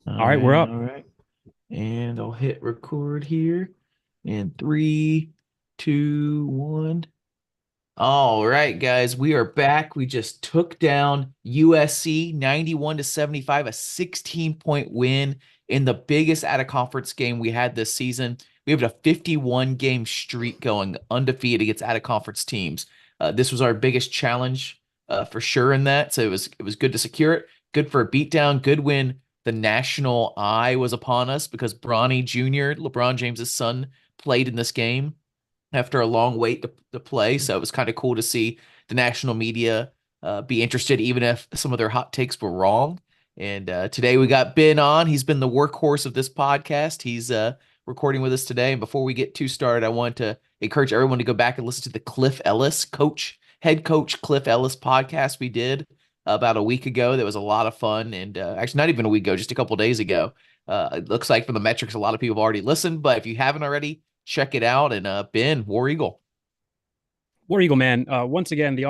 All right, we're up. All right. And I'll hit record here in three, two, one. All right, guys, we are back. We just took down USC 91 to 75, a 16-point win in the biggest out of conference game we had this season. We have a 51 game streak going undefeated against out of conference teams. This was our biggest challenge for sure in that. So it was good to secure it. Good for a beatdown. Good win. The national eye was upon us because Bronny Jr., LeBron James's son, played in this game after a long wait to play. So it was kind of cool to see the national media be interested, even if some of their hot takes were wrong. And today we got Ben on. He's been the workhorse of this podcast. He's recording with us today. And before we get too started, I want to encourage everyone to go back and listen to the Cliff Ellis head coach Cliff Ellis podcast we did about a week ago. That was a lot of fun. And actually, not even a week ago, just a couple days ago. It looks like from the metrics, a lot of people have already listened. But if you haven't already, check it out. And Ben, War Eagle. War Eagle, man. Once again, the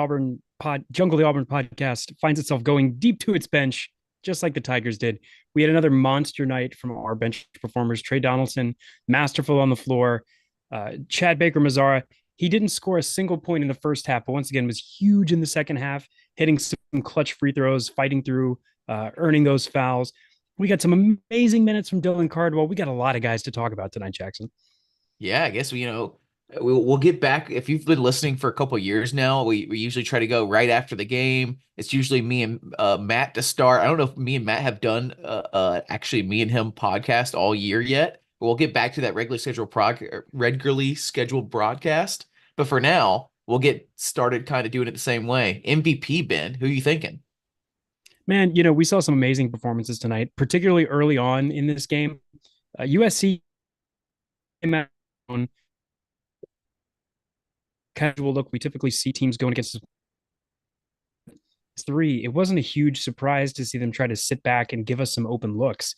Jungle the Auburn podcast finds itself going deep to its bench, just like the Tigers did. We had another monster night from our bench performers. Trey Donaldson, masterful on the floor. Chad Baker Mazara, he didn't score a single point in the first half, but once again was huge in the second half, hitting some clutch free throws, fighting through, earning those fouls. We got some amazing minutes from Dylan Cardwell. We got a lot of guys to talk about tonight, Jackson. Yeah, I guess we'll get back. If you've been listening for a couple years now, we usually try to go right after the game. It's usually me and Matt to start. I don't know if me and Matt have done actually me and him podcast all year yet. But we'll get back to that regularly scheduled broadcast. But for now, we'll get started kind of doing it the same way. MVP Ben, who are you thinking? Man, we saw some amazing performances tonight, particularly early on in this game. USC casual look. We typically see teams going against three. It wasn't a huge surprise to see them try to sit back and give us some open looks.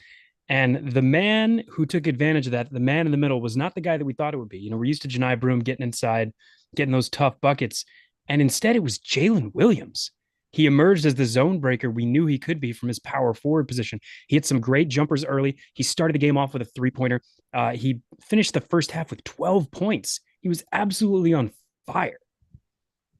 And the man who took advantage of that, the man in the middle, was not the guy that we thought it would be. We're used to Janai Broom getting inside, getting those tough buckets. And instead, it was Jalen Williams. He emerged as the zone breaker we knew he could be from his power forward position. He hit some great jumpers early. He started the game off with a three-pointer. He finished the first half with 12 points. He was absolutely on fire.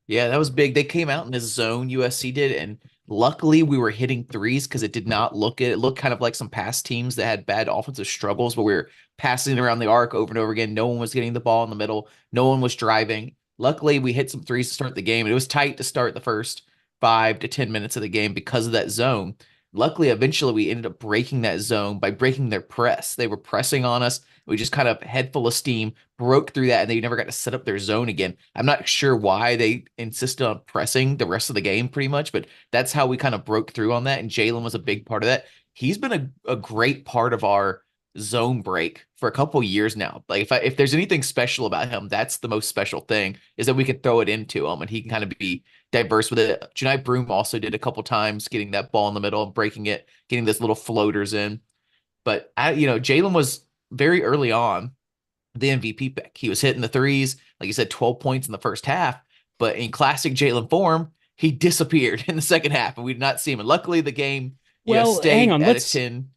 Yeah, that was big. They came out in this zone, USC did, and luckily we were hitting threes because it looked kind of like some past teams that had bad offensive struggles, but we were passing around the arc over and over again. No one was getting the ball in the middle. No one was driving. Luckily, we hit some threes to start the game, and it was tight to start the first 5 to 10 minutes of the game because of that zone. Luckily, eventually we ended up breaking that zone by breaking their press. They were pressing on us. We just kind of head full of steam broke through that, and they never got to set up their zone again. I'm not sure why they insisted on pressing the rest of the game pretty much, but that's how we kind of broke through on that. And Jalen was a big part of that. He's been a great part of our zone break for a couple years now. Like if there's anything special about him, that's the most special thing is that we can throw it into him and he can kind of be diverse with it. Janai Broom also did a couple times getting that ball in the middle and breaking it, getting those little floaters in. But Jalen was very early on the MVP pick. He was hitting the threes, like you said, 12 points in the first half. But in classic Jalen form, he disappeared in the second half, and we did not see him. And luckily, the game, Well, hang stayed on. at a Let's 10.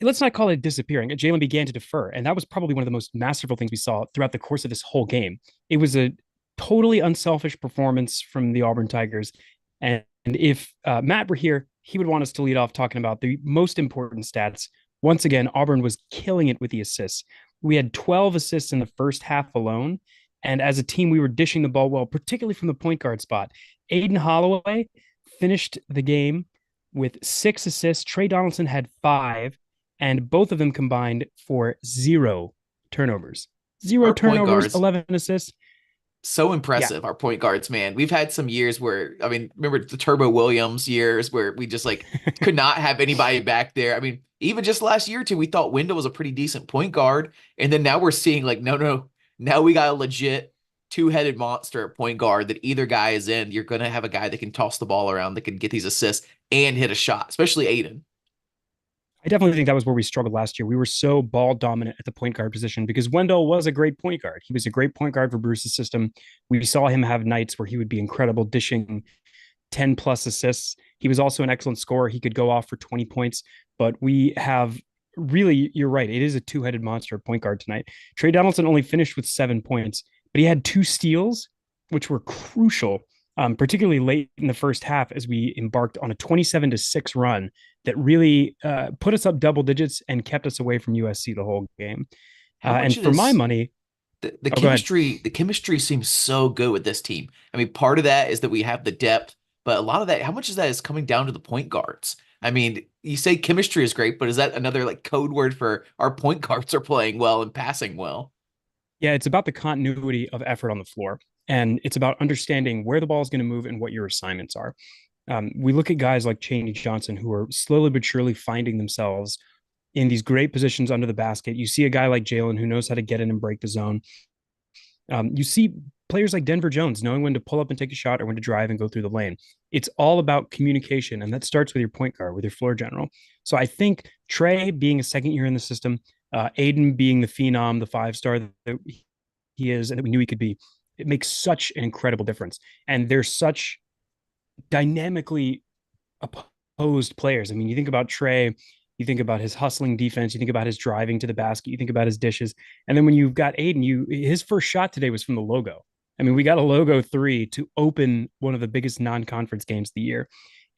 let's not call it disappearing. Jalen began to defer, and that was probably one of the most masterful things we saw throughout the course of this whole game. It was a totally unselfish performance from the Auburn Tigers, and if Matt were here, he would want us to lead off talking about the most important stats. Once again, Auburn was killing it with the assists. We had 12 assists in the first half alone, and as a team, we were dishing the ball well, particularly from the point guard spot. Aiden Holloway finished the game with 6 assists. Trey Donaldson had 5, and both of them combined for 0 turnovers. Zero Our point turnovers, guards, 11 assists. so Yeah. impressive. Our point guards, man. We've had some years where, I mean, remember the Turbo Williams years where we just like could not have anybody back there. I mean, even just last year too, we thought Wendell was a pretty decent point guard, and then now we're seeing like, no, no, now we got a legit two-headed monster at point guard that either guy is in. You're gonna have a guy that can toss the ball around, that can get these assists and hit a shot, especially Aiden. I definitely think that was where we struggled last year. We were so ball dominant at the point guard position because Wendell was a great point guard. He was a great point guard for Bruce's system. We saw him have nights where he would be incredible dishing 10 plus assists. He was also an excellent scorer. He could go off for 20 points, but we have really, you're right. It is a two-headed monster at point guard tonight. Trey Donaldson only finished with 7 points, but he had two steals, which were crucial, particularly late in the first half as we embarked on a 27-6 run that really put us up double digits and kept us away from USC the whole game. How much And of for my this money, the oh, go ahead. chemistry seems so good with this team. I mean, part of that is that we have the depth, but a lot of that, how much of that is coming down to the point guards? I mean, you say chemistry is great, but is that another like code word for our point guards are playing well and passing well? Yeah, it's about the continuity of effort on the floor. And it's about understanding where the ball is going to move and what your assignments are. We look at guys like Chaney Johnson who are slowly but surely finding themselves in these great positions under the basket. You see a guy like Jalen who knows how to get in and break the zone. You see players like Denver Jones knowing when to pull up and take a shot or when to drive and go through the lane. It's all about communication, and that starts with your point guard, with your floor general. So I think Trey being a second year in the system, Aiden being the phenom, the 5 star that he is, and that we knew he could be, it makes such an incredible difference. And they're such dynamically opposed players. I mean, you think about Trey, you think about his hustling defense, you think about his driving to the basket, you think about his dishes, and then when you've got Aiden, his first shot today was from the logo. I mean, we got a logo three to open one of the biggest non-conference games of the year.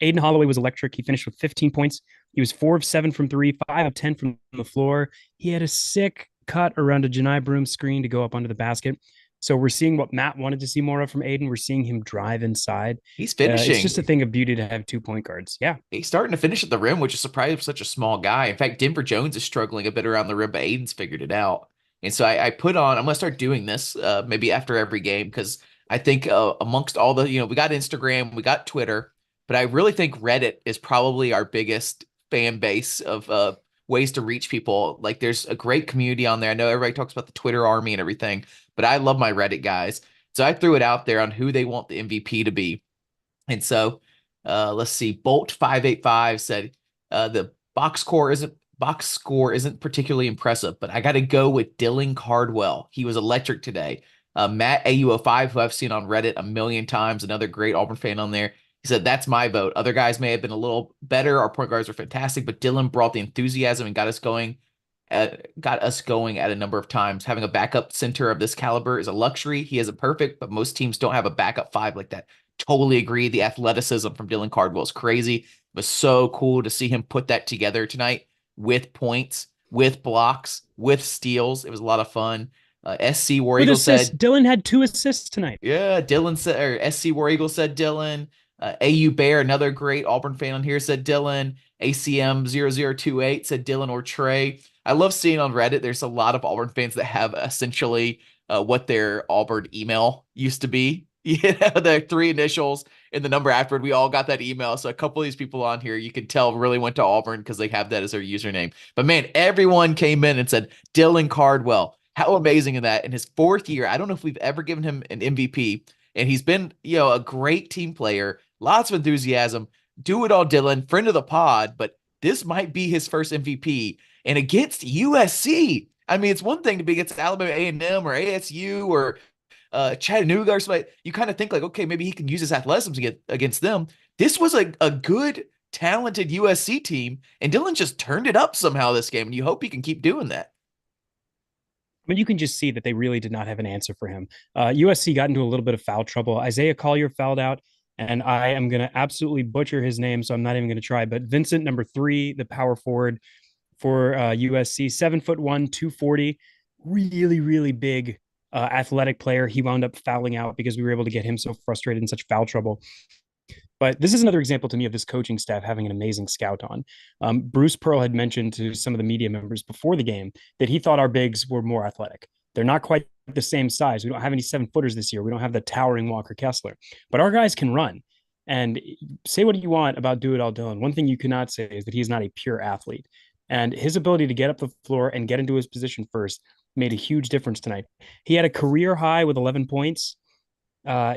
Aiden Holloway was electric. He finished with 15 points. He was 4 of 7 from three, 5 of 10 from the floor. He had a sick cut around a Janai Broom screen to go up under the basket. So we're seeing what Matt wanted to see more of from Aiden. We're seeing him drive inside. He's It's just a finishing. thing of beauty to have 2 point guards. Yeah. He's starting to finish at the rim, which is surprising for such a small guy. In fact, Denver Jones is struggling a bit around the rim, but Aiden's figured it out. And so I put on, I'm going to start doing this maybe after every game because I think amongst all the, we got Instagram, we got Twitter, but I really think Reddit is probably our biggest fan base of ways to reach people. Like there's a great community on there. I know everybody talks about the Twitter army and everything, but I love my Reddit guys. So I threw it out there on who they want the MVP to be. And so let's see. Bolt 585 said the box score isn't particularly impressive, but I got to go with Dylan Cardwell. He was electric today. Matt AU05, who I've seen on Reddit a million times, another great Auburn fan on there. He said that's my vote. Other guys may have been a little better. Our point guards are fantastic, but Dylan brought the enthusiasm and got us going. At a number of times. Having a backup center of this caliber is a luxury. He isn't perfect, but most teams don't have a backup five like that. Totally agree. The athleticism from Dylan Cardwell is crazy. It was so cool to see him put that together tonight with points, with blocks, with steals. It was a lot of fun. SC War With Eagle assists, said, Dylan had 2 assists tonight. yeah, Dylan said, or SC War Eagle said Dylan. AU Bear, another great Auburn fan on here, said Dylan. ACM0028 said Dylan or Trey. I love seeing on Reddit, there's a lot of Auburn fans that have essentially what their Auburn email used to be. The 3 initials and the number afterward. We all got that email. So a couple of these people on here, you can tell really went to Auburn because they have that as their username. But man, everyone came in and said, Dylan Cardwell. How amazing is that? In his 4th year, I don't know if we've ever given him an MVP. And he's been, a great team player, lots of enthusiasm. Do it all, Dylan, friend of the pod, but this might be his first MVP. And against USC, I mean, it's one thing to be against Alabama A&M or ASU or Chattanooga or something. You kind of think like, okay, maybe he can use his athleticism to get against them. This was a good, talented USC team, and Dylan just turned it up somehow this game, and you hope he can keep doing that. I mean, you can just see that they really did not have an answer for him. USC got into a little bit of foul trouble. Isaiah Collier fouled out, and I am going to absolutely butcher his name, so I'm not even going to try. But Vincent, number 3, the power forward for USC, 7'1", 240, really, really big athletic player. He wound up fouling out because we were able to get him so frustrated in such foul trouble. But this is another example to me of this coaching staff having an amazing scout on. Bruce Pearl had mentioned to some of the media members before the game that he thought our bigs were more athletic. They're not quite the same size. We don't have any 7-footers this year. We don't have the towering Walker Kessler, but our guys can run. And say what you want about Do It All Dylan. One thing you cannot say is that he's not a pure athlete. And his ability to get up the floor and get into his position first made a huge difference tonight. He had a career high with 11 points.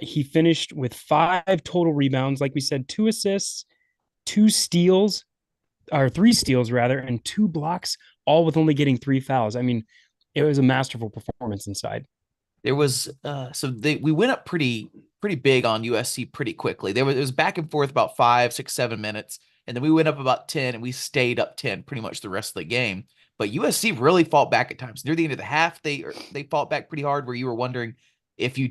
He finished with 5 total rebounds. Like we said, 2 assists, 2 steals, or 3 steals rather, and 2 blocks, all with only getting 3 fouls. I mean, it was a masterful performance inside. There was we went up pretty pretty big on USC pretty quickly. It was back and forth about 5, 6, 7 minutes, and then we went up about 10, and we stayed up 10 pretty much the rest of the game. But USC really fought back at times. Near the end of the half, they fought back pretty hard, where you were wondering if you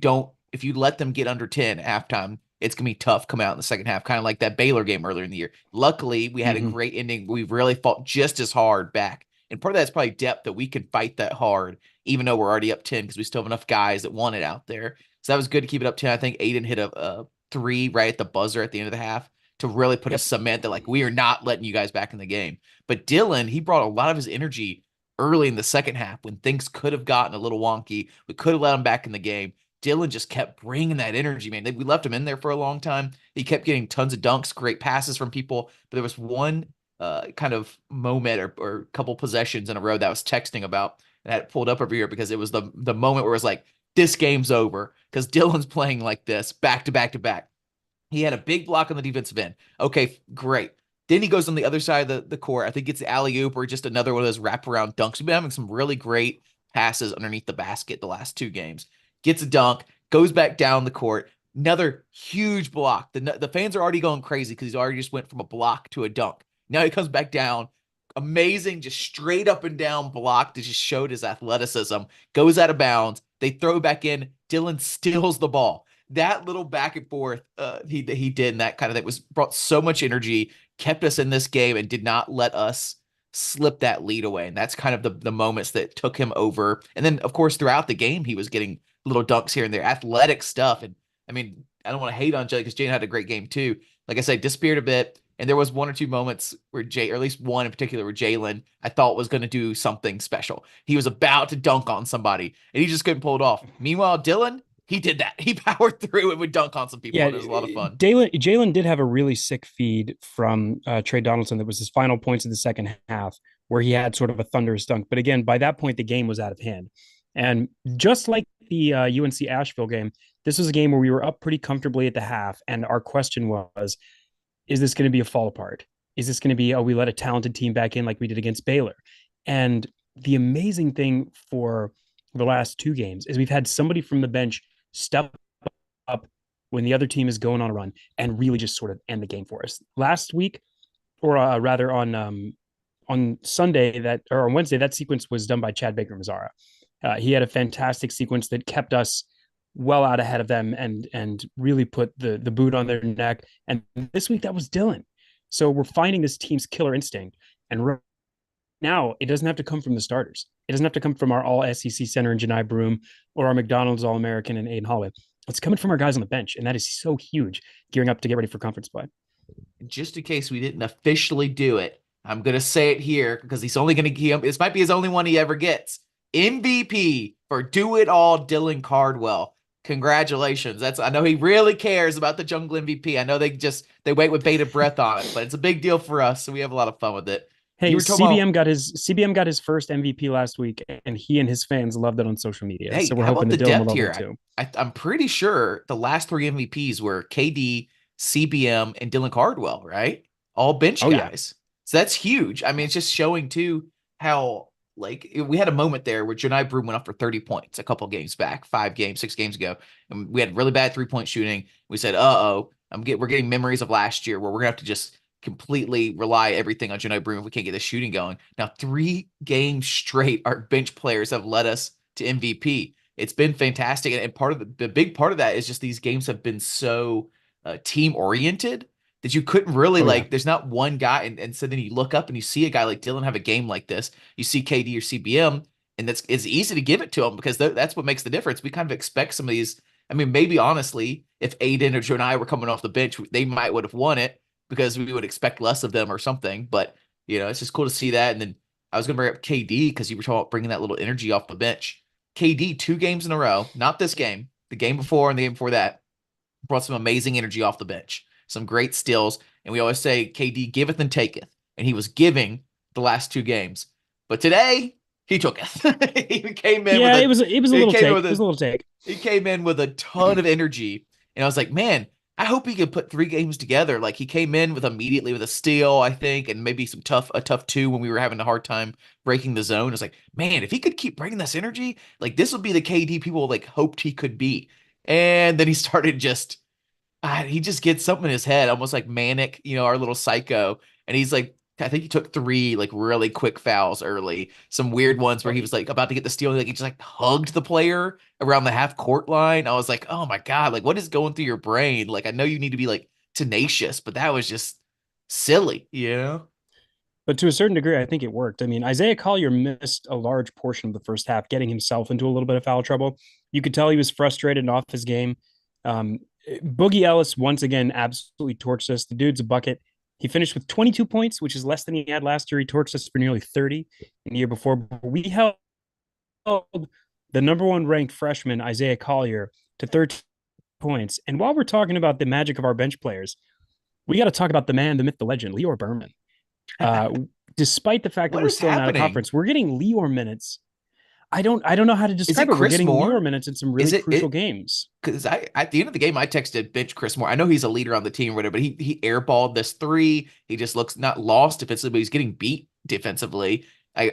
let them get under 10 at halftime, it's gonna be tough come out in the second half, kind of like that Baylor game earlier in the year. Luckily, we had a Hmm. great ending. We really fought just as hard back. And part of that's probably depth, that we can fight that hard, even though we're already up 10, because we still have enough guys that want it out there. So that was good to keep it up 10. I think Aiden hit a three right at the buzzer at the end of the half to really put a Yep. cement that, like, we are not letting you guys back in the game. But Dylan, he brought a lot of his energy early in the second half when things could have gotten a little wonky. We could have let him back in the game. Dylan just kept bringing that energy, man. We left him in there for a long time. He kept getting tons of dunks, great passes from people. But there was one kind of moment or couple possessions in a row that I was texting about, and I had it pulled up over here because it was the moment where it was like, this game's over, because Dylan's playing like this back to back to back. He had a big block on the defensive end. Okay, great. Then he goes on the other side of the court. I think it's the alley oop or just another one of those wraparound dunks. We've been having some really great passes underneath the basket the last two games. Gets a dunk, goes back down the court. Another huge block. The fans are already going crazy because he's already just went from a block to a dunk. Now he comes back down. Amazing, just straight up and down block that just showed his athleticism. Goes out of bounds. They throw back in. Dylan steals the ball. That little back and forth he did, and that kind of thing was brought so much energy, kept us in this game, and did not let us slip that lead away. And that's kind of the moments that took him over. And then, of course, throughout the game, he was getting little dunks here and there, athletic stuff. And I mean, I don't want to hate on Jay because Jane had a great game too. Like I said, disappeared a bit. And there was one or two moments where Jay, or at least one in particular, where Jalen, I thought, was going to do something special. He was about to dunk on somebody, and he just couldn't pull it off. Meanwhile, Dylan, he did that. He powered through and would dunk on some people, Yeah, and it was a lot of fun. Jalen did have a really sick feed from Trey Donaldson. That was his final points in the second half, where he had sort of a thunderous dunk. But again, by that point, the game was out of hand. And just like the UNC Asheville game, this was a game where we were up pretty comfortably at the half, and our question was, is this going to be a fall apart? Is this going to be, oh, we let a talented team back in like we did against Baylor? And the amazing thing for the last two games is we've had somebody from the bench step up when the other team is going on a run and really just sort of end the game for us. Last week, or rather on Sunday that or on Wednesday, that sequence was done by Chad Baker Mazzara. He had a fantastic sequence that kept us well out ahead of them and really put the boot on their neck. And this week that was Dylan. So we're finding this team's killer instinct. And now it doesn't have to come from the starters. It doesn't have to come from our all SEC center and Janai Broom or our McDonald's All American and Aiden Holloway. It's coming from our guys on the bench, and that is so huge. Gearing up to get ready for conference play. Just in case we didn't officially do it, I'm gonna say it here because he's only gonna this might be his only one he ever gets. MVP for Do It All, Dylan Cardwell. Congratulations. I know he really cares about the Jungle MVP. I know they wait with bated breath on it, but it's a big deal for us, so we have a lot of fun with it. You Hey, were talking about, CBM got his first MVP last week, and he and his fans loved it on social media. hey, So we're how hoping about the that Dylan will depth love here? it too. I'm pretty sure the last three MVPs were KD, CBM, and Dylan Cardwell, right? All bench Oh yeah, guys. So that's huge. I mean, it's just showing too how, like, we had a moment there where Janai Broom went off for 30 points a couple games back, 5 games, 6 games ago. And we had really bad 3-point shooting. We said, uh-oh, we're getting memories of last year where we're gonna have to just completely rely everything on Janai Broom if we can't get the shooting going. Now, 3 games straight, our bench players have led us to MVP. It's been fantastic. And part of the big part of that is just these games have been so team oriented that you couldn't really, oh yeah. like, there's not one guy. And so then you look up and you see a guy like Dylan have a game like this. You see KD or CBM, and it's easy to give it to him because that's what makes the difference. We kind of expect some of these. I mean, maybe honestly, if Aiden or Jonai were coming off the bench, they might would have won it because we would expect less of them or something. But, it's just cool to see that. And then I was going to bring up KD because you were talking about bringing that little energy off the bench. KD, 2 games in a row, not this game, the game before and the game before that, brought some amazing energy off the bench, some great steals. And we always say KD giveth and taketh. And he was giving the last 2 games. But today, he took it. He came in with Yeah, a it was a he little came in take. with It was a a little take. he came in with a ton of energy. And I was like, man, I hope he could put 3 games together. Like, he came in with immediately with a steal, I think, and maybe a tough two when we were having a hard time breaking the zone. It's like, man, if he could keep bringing this energy, like, this would be the KD people like hoped he could be. And then he started just he just gets something in his head, almost like manic, our little psycho. And he's like, I think he took three like really quick fouls early, some weird ones where Oh, he was like about to get the steal, like he just like hugged the player around the half court line. I was like, oh my God, like what is going through your brain? Like I know you need to be like tenacious, but that was just silly, you know? but to a certain degree, I think it worked. I mean, Isaiah Collier missed a large portion of the first half, getting himself into a little bit of foul trouble. You could tell he was frustrated and off his game. Um, Boogie Ellis once again absolutely torched us. The dude's a bucket. He finished with 22 points, which is less than he had last year. He torched us for nearly 30 in the year before. But we held the number one ranked freshman, Isaiah Collier, to 13 points. And while we're talking about the magic of our bench players, we got to talk about the man, the myth, the legend, Lior Berman. Uh, Despite the fact that What we're is still in out of happening? conference, we're getting Lior minutes. I don't know how to Is describe it it. We're Chris getting Lior Moore? minutes in some Is really crucial it games. because I at the end of the game I texted bench Chris Moore. I know he's a leader on the team or whatever, but he airballed this three. He just looks not lost defensively, but he's getting beat defensively.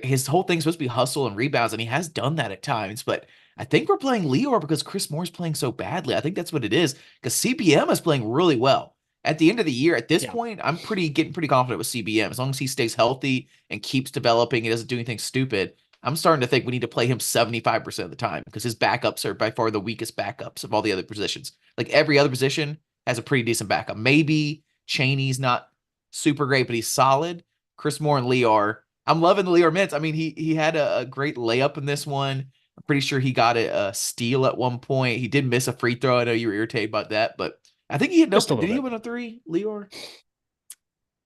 His whole thing's supposed to be hustle and rebounds, and he has done that at times. But I think we're playing Lior because Chris Moore's playing so badly. I think that's what it is because CBM is playing really well. At the end of the year, at this Yeah, point, I'm getting pretty confident with CBM as long as he stays healthy and keeps developing. He doesn't do anything stupid. I'm starting to think we need to play him 75% of the time because his backups are by far the weakest backups of all the other positions. Like every other position has a pretty decent backup. Maybe Cheney's not super great, but he's solid. Chris Moore and Lee are. I'm loving the Lee minutes. I mean, he had a great layup in this one. I'm pretty sure he got a steal at one point. He did miss a free throw. I know you were irritated about that, but I think he hit an just a open. Did little he bit. open a three, Leor?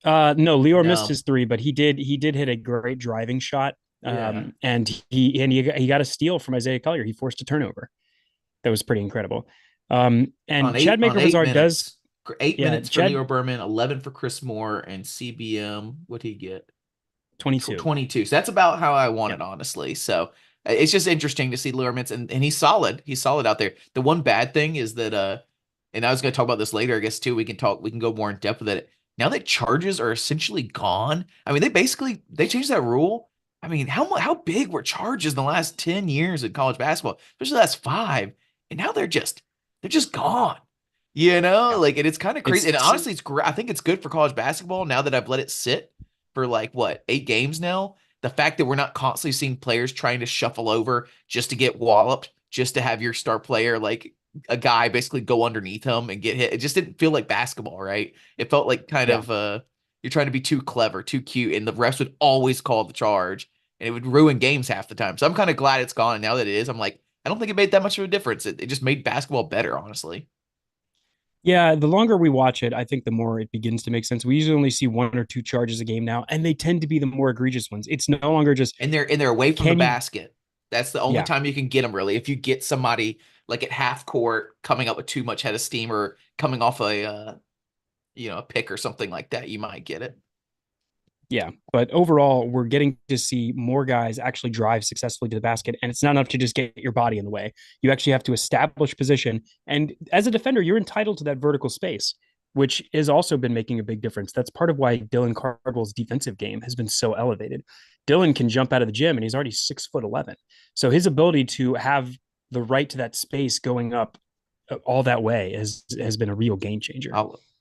No, Lior missed No. his three, but he did hit a great driving shot. Yeah. And he got a steal from Isaiah Collier. He forced a turnover. That was pretty incredible. On And Chad eight on Maker eight Vazar does, minutes. 8 minutes for Chad Leo Berman, 11 for Chris Moore, and CBM. What'd he get? 22. 22. So that's about how I want Yeah. it, honestly. So it's just interesting to see Leo Berman, and he's solid. He's solid out there. The one bad thing is that and I was going to talk about this later, I guess too. We can go more in depth with it. Now that charges are essentially gone. I mean, they changed that rule. I mean, how big were charges in the last 10 years in college basketball, especially the last 5, and now they're just gone. Yeah. Like, and it's kind of crazy. It's And honestly, it's great. I think it's good for college basketball now that I've let it sit for like what, 8 games now. The fact that we're not constantly seeing players trying to shuffle over just to get walloped, just to have your star player, like a guy basically go underneath him and get hit. It just didn't feel like basketball, right? It felt like kind yeah. of you're trying to be too clever, too cute, and the refs would always call the charge, and it would ruin games half the time. So I'm kind of glad it's gone. And now that it is, I'm like, I don't think it made that much of a difference. It just made basketball better, honestly. Yeah, the longer we watch it, I think the more it begins to make sense. We usually only see one or two charges a game now, and they tend to be the more egregious ones. It's no longer just And they're away from the can you basket. That's the only yeah, time you can get them really. If you get somebody like at half court coming up with too much head of steam or coming off a pick or something like that, you might get it. yeah. But overall, we're getting to see more guys actually drive successfully to the basket, and it's not enough to just get your body in the way. You actually have to establish position, and as a defender, you're entitled to that vertical space, which has also been making a big difference. That's part of why Dylan Cardwell's defensive game has been so elevated. Dylan can jump out of the gym, and he's already 6'11", so his ability to have the right to that space going up all that way has been a real game changer.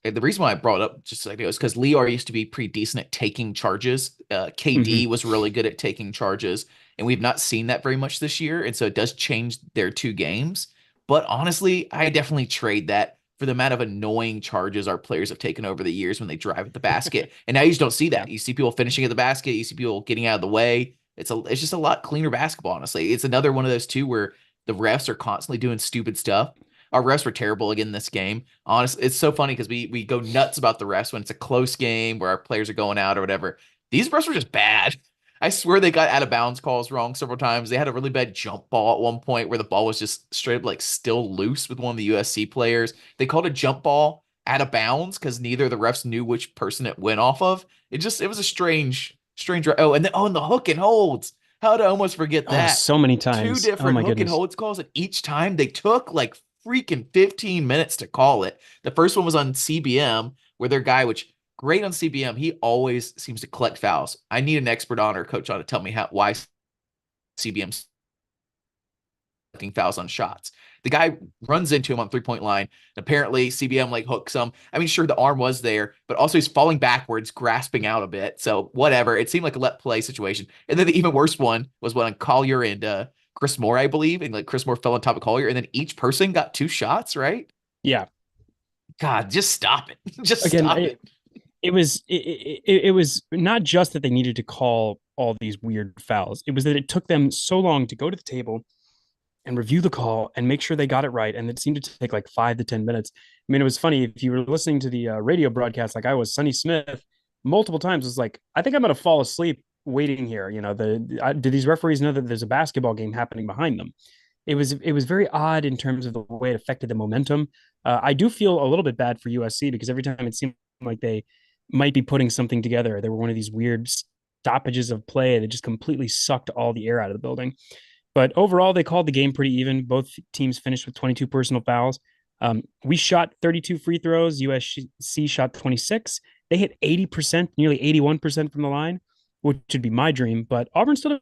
The reason why I brought it up just like it was because Lior used to be pretty decent at taking charges. KD Mm-hmm. was really good at taking charges, and we've not seen that very much this year. And so it does change their 2 games. But honestly, I definitely trade that for the amount of annoying charges our players have taken over the years when they drive at the basket. And now you just don't see Yeah. that. You see people finishing at the basket. You see people getting out of the way. It's just a lot cleaner basketball. Honestly, it's another one of those too where the refs are constantly doing stupid stuff. Our refs were terrible again this game. Honestly, it's so funny because we go nuts about the refs when it's a close game where our players are going out or whatever. These refs were just bad. I swear they got out of bounds calls wrong several times. They had a really bad jump ball at one point where the ball was just straight up like still loose with one of the USC players. They called a jump ball out of bounds because neither of the refs knew which person it went off of. It was a strange. And the hook and holds. How did I almost forget Oh, that? so many Two times. Oh different my hook and goodness. holds calls, and each time they took like freaking 15 minutes to call it. The first one was on CBM, where their guy, which great on CBM, he always seems to collect fouls. I need an expert on or coach on to tell me why CBM's collecting fouls on shots. The guy runs into him on 3-point line. Apparently, CBM like hooks him. I mean, sure, the arm was there, but also he's falling backwards, grasping out a bit. So whatever. It seemed like a let play situation. And then the even worse one was when Collier and Chris Moore, I believe, and like Chris Moore fell on top of Collier, and then each person got 2 shots, right? Yeah. God, just stop it. Just Again, stop it. it was not just that they needed to call all these weird fouls. It was that it took them so long to go to the table and review the call and make sure they got it right. And it seemed to take like 5 to 10 minutes. I mean, it was funny if you were listening to the radio broadcast, like I was. Sonny Smith multiple times was like, I think I'm going to fall asleep waiting here. Do these referees know that there's a basketball game happening behind them? It was very odd in terms of the way it affected the momentum. I do feel a little bit bad for USC because every time it seemed like they might be putting something together, they were one of these weird stoppages of play that just completely sucked all the air out of the building. But overall, they called the game pretty even. Both teams finished with 22 personal fouls. We shot 32 free throws. USC shot 26. They hit 80%, nearly 81% from the line, which would be my dream. But Auburn still did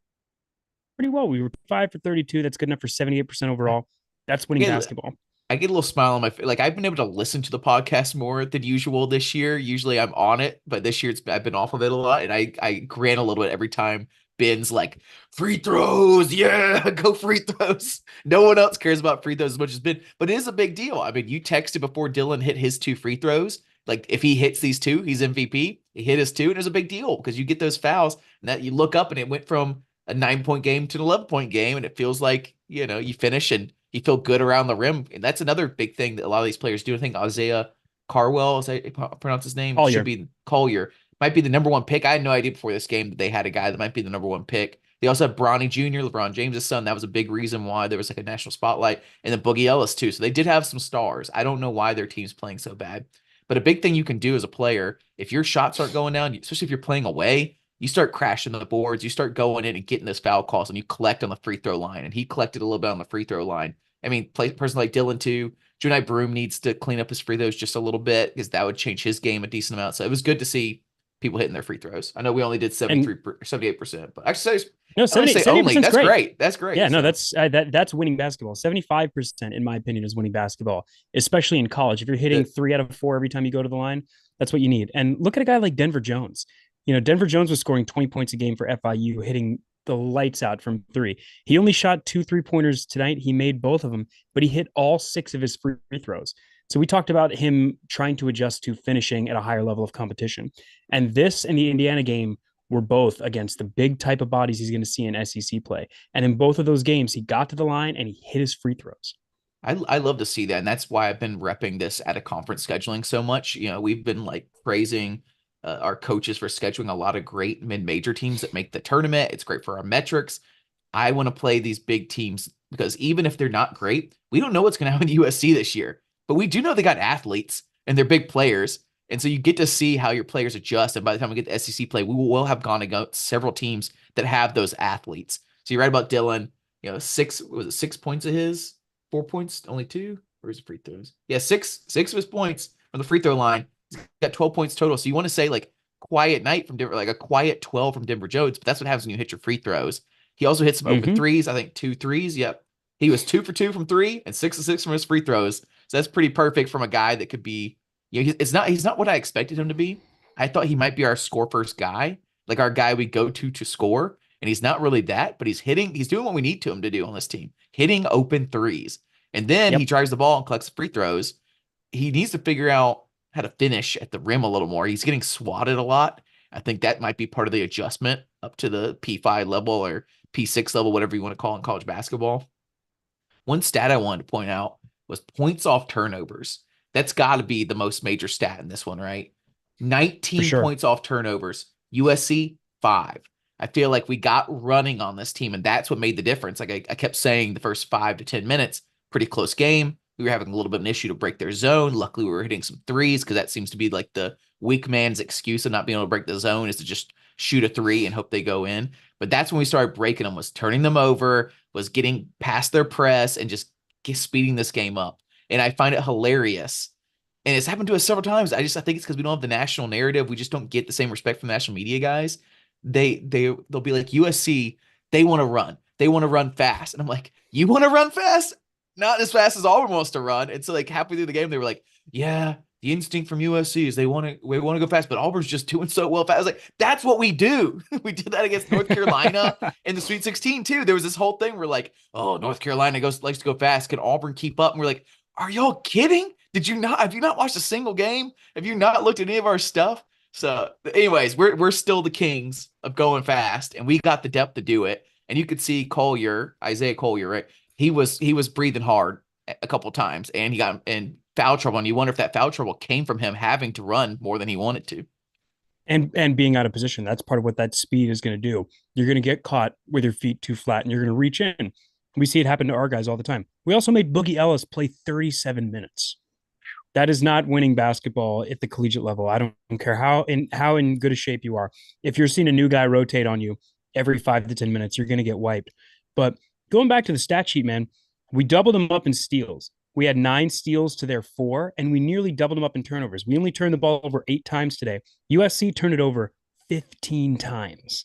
pretty well. We were 5 for 32. That's good enough for 78% overall. That's winning basketball. I get a little smile on my face. Like I've been able to listen to the podcast more than usual this year. Usually I'm on it, but this year I've been off of it a lot, and I grin a little bit every time Ben's like free throws, yeah, go free throws. No one else cares about free throws as much as Ben, but it is a big deal. I mean, you texted before Dylan hit his 2 free throws. Like if he hits these 2, he's MVP. He hit his 2, and it was a big deal because you get those fouls, and that you look up and it went from a 9-point game to an 11-point game, and it feels like you finish and you feel good around the rim. And that's another big thing that a lot of these players do. I think Isaiah Carwell, as I pronounce his name, should be Collier, might be the number 1 pick. I had no idea before this game that they had a guy that might be the number 1 pick. They also have Bronny Jr., LeBron James' son. That was a big reason why there was like a national spotlight. And then Boogie Ellis, too. So they did have some stars. I don't know why their team's playing so bad. But a big thing you can do as a player, if your shots aren't going down, especially if you're playing away, you start crashing the boards. You start going in and getting those foul calls, and you collect on the free throw line. And he collected a little bit on the free throw line. I mean, person like Dylan too. Junai Broom needs to clean up his free throws just a little bit because that would change his game a decent amount. So it was good to see people hitting their free throws. I know we only did 78%, but actually, no, 70% that's great. That's great. Yeah, no, that's winning basketball. 75%, in my opinion, is winning basketball, especially in college. If you're hitting 3 out of 4 every time you go to the line, that's what you need. And look at a guy like Denver Jones. Denver Jones was scoring 20 points a game for FIU, hitting the lights out from 3. He only shot 2 3-pointers tonight. He made both of them, but he hit all 6 of his free throws. So we talked about him trying to adjust to finishing at a higher level of competition. And this and the Indiana game were both against the big type of bodies he's going to see in SEC play. And in both of those games, he got to the line and he hit his free throws. I love to see that. And that's why I've been repping this at a conference scheduling so much. We've been like praising our coaches for scheduling a lot of great mid-major teams that make the tournament. It's great for our metrics. I want to play these big teams because even if they're not great, we don't know what's going to happen to USC this year, but we do know they got athletes and they're big players. And so you get to see how your players adjust. And by the time we get to SEC play, we will have gone against several teams that have those athletes. So you're right about Dylan, 6 points of his, 4 points, only 2, or is it free throws? Yeah, six of his points from the free throw line. Got 12 points total. So you want to say like quiet night from Denver, like a quiet 12 from Denver Jones, but that's what happens when you hit your free throws. He also hit some open threes. I think 2 threes. Yep. He was 2 for 2 from 3 and 6 of 6 from his free throws. So that's pretty perfect from a guy that could be, he's not what I expected him to be. I thought he might be our score first guy, like our guy we go to score. And he's not really that, but he's doing what we need him to do on this team, hitting open threes. And then he drives the ball and collects free throws. He needs to figure out how to finish at the rim a little more. He's getting swatted a lot. I think that might be part of the adjustment up to the P5 level or P6 level, whatever you want to call it in college basketball. One stat I wanted to point out was points off turnovers. That's got to be the most major stat in this one, right? 19 points off turnovers. USC, 5. I feel like we got running on this team, and that's what made the difference. Like I kept saying the first 5 to 10 minutes, pretty close game. We were having a little bit of an issue to break their zone. Luckily, we were hitting some threes because that seems to be like the weak man's excuse of not being able to break the zone is to just shoot a 3 and hope they go in. But that's when we started breaking them, was turning them over, was getting past their press and just speeding this game up. And I find it hilarious. And it's happened to us several times. I think it's because we don't have the national narrative. We just don't get the same respect from the national media guys. They'll be like USC, they want to run. They want to run fast. And I'm like, you want to run fast? not as fast as Auburn wants to run. And so like halfway through the game, they were like, yeah, the instinct from USC is we want to go fast, but Auburn's just doing so well fast. I was like, that's what we do. We did that against North Carolina in the Sweet 16 too. There was this whole thing where likes North Carolina likes to go fast. Can Auburn keep up? And we're like, are y'all kidding? Have you not watched a single game? Have you not looked at any of our stuff? So, anyways, we're still the kings of going fast, and we got the depth to do it. And you could see Isaiah Collier, right? He was breathing hard a couple times, and he got in foul trouble. And you wonder if that foul trouble came from him having to run more than he wanted to. And being out of position, that's part of what that speed is going to do. You're going to get caught with your feet too flat, and you're going to reach in. We see it happen to our guys all the time. We also made Boogie Ellis play 37 minutes. That is not winning basketball at the collegiate level. I don't care how in good a shape you are. If you're seeing a new guy rotate on you every 5 to 10 minutes, you're going to get wiped. But going back to the stat sheet, man, we doubled them up in steals. We had 9 steals to their 4, and we nearly doubled them up in turnovers. We only turned the ball over 8 times today. USC turned it over 15 times.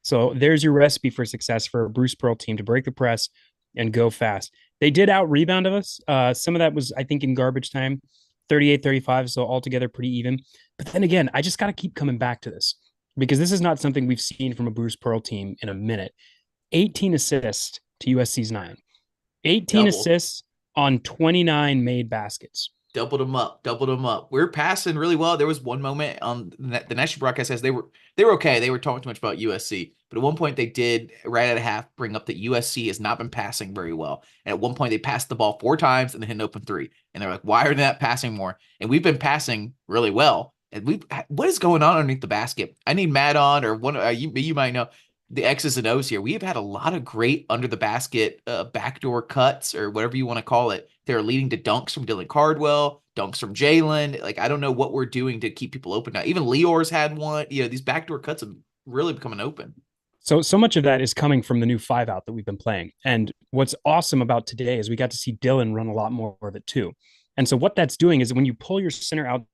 So there's your recipe for success for a Bruce Pearl team to break the press and go fast. They did out rebound of us. Some of that was, I think, in garbage time, 38-35. So altogether pretty even. But then again, I just got to keep coming back to this because this is not something we've seen from a Bruce Pearl team in a minute. 18 assists to USC's 9. 18 Double. assists on 29 made baskets. Doubled them up, doubled them up. We're passing really well. There was one moment on the national broadcast says they were okay. They were talking too much about USC, but at one point they did right at a half bring up that USC has not been passing very well. And at one point they passed the ball 4 times and then hit an open 3. And they're like, why are they not passing more? And we've been passing really well. And what is going on underneath the basket? I need Matt on or one. You might know the X's and O's here. We have had a lot of great under the basket backdoor cuts or whatever you want to call it. They're leading to dunks from Dylan Cardwell, dunks from Jalen. Like, I don't know what we're doing to keep people open now. Even Leor's had one. These backdoor cuts have really becoming open. So much of that is coming from the new 5-out that we've been playing. And what's awesome about today is we got to see Dylan run a lot more of it too. And so what that's doing is when you pull your center out,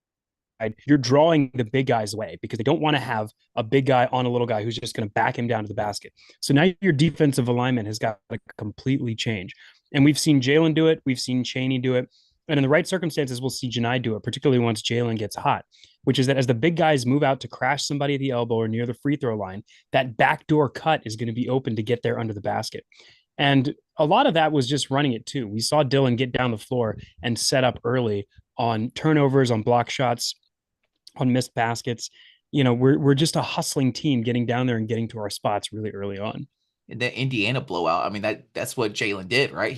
you're drawing the big guys away because they don't want to have a big guy on a little guy who's just going to back him down to the basket. So now your defensive alignment has got to completely change. And we've seen Jalen do it. We've seen Chaney do it. And in the right circumstances, we'll see Janai do it, particularly once Jalen gets hot, which is that as the big guys move out to crash somebody at the elbow or near the free throw line, that backdoor cut is going to be open to get there under the basket. And a lot of that was just running it too. We saw Dylan get down the floor and set up early on turnovers, on block shots, on missed baskets. We're just a hustling team getting down there and getting to our spots really early on. In the Indiana blowout, I mean, that's what Jalen did, right?